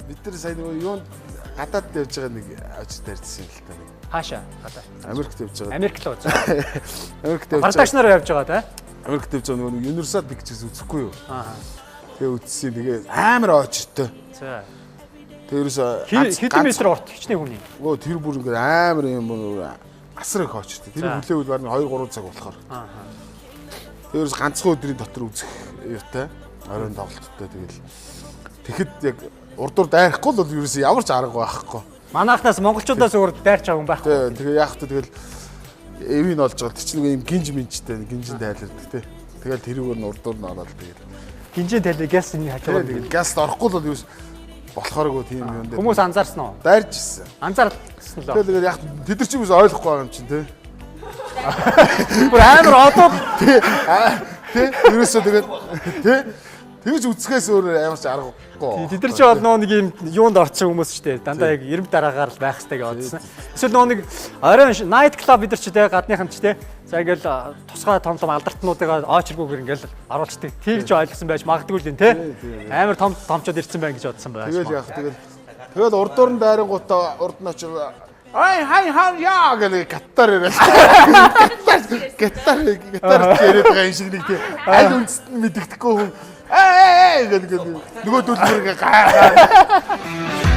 бид нар сайн юунд гадаад явж байгаа нэг ажил тарьсан л та нэг. Хаашаа? Гадаа. Америкт явж байгаа. Америк л ууж. Америкт явж байгаа. Бардагч нар явж байгаа та? Америкт явж байгаа нэг Universal Pictures үзэхгүй юу? Аа. Тэгээ үзсэн. Тэгээ амар очтой. За. Тэрээс хэдэн метр урт хичнээн хүний. Өө тэр бүр ингээд амар юм асар их очтой. Тэр хүлээвэл барны 2 3 цаг болохоор. Аа. Тэрээс ганцхан өдрийн дотор үзэх юутай. Оройн тоглолттой тэгэл. Тэгэхэд яг урдуур дайрахгүй л бол ерөөсөө ямар ч арга байхгүй. Манайхнаас монголчуудаас өөр дайрч байгаа юм байхгүй. Тэгээ яах вэ тэгэл эвийн олж байгаа. Тэр чинь нэг юм гинж минжтэй гинжин тайлардаг те. Тэгэл тэрүүгээр нь урдуур нь ороод тэгэл. Гинжин тайлбар гясны хажуугаар тэгэл гаст орохгүй л ерөөс болохооргүй тийм юм дээр. Хүмүүс анзаарсан уу? Дайрч ирсэн. Анзаарсан л. Тэгээд яг тэд нар ч юм ойлгохгүй байгаа юм чинь те. Бүр амар одод тий ерөөсөө тэгээд тий тэгж үзэхээс өөр ямар ч аргагүй. Тэд нар ч бол нөө нэг юм юунд орсон хүмүүс ч дээ. Дандаа яг 90 дараагаар л байх хэрэгтэй гэж бодсон. Эсвэл нөө нэг оройн night club бид нар ч дээ гадныхан ч дээ. За ингээл тусгай том алдартнуудыг очиргүйгээр ингээл оруулцдаг. Тэгж ойлгосон байж магадгүй л дээ тий. Амар томчод ирсэн байх гэж бодсон байх. Тэгэл яг тэгэл урдуур нь дайрангуудаа урд нь очир хай яа гэх гатар яриад. Гатар яриад байгаа юм шиг нэг тий. Аль үндэст нь мэддэхгүй хүн. Гэл нөгөө дүүлбэр гаа.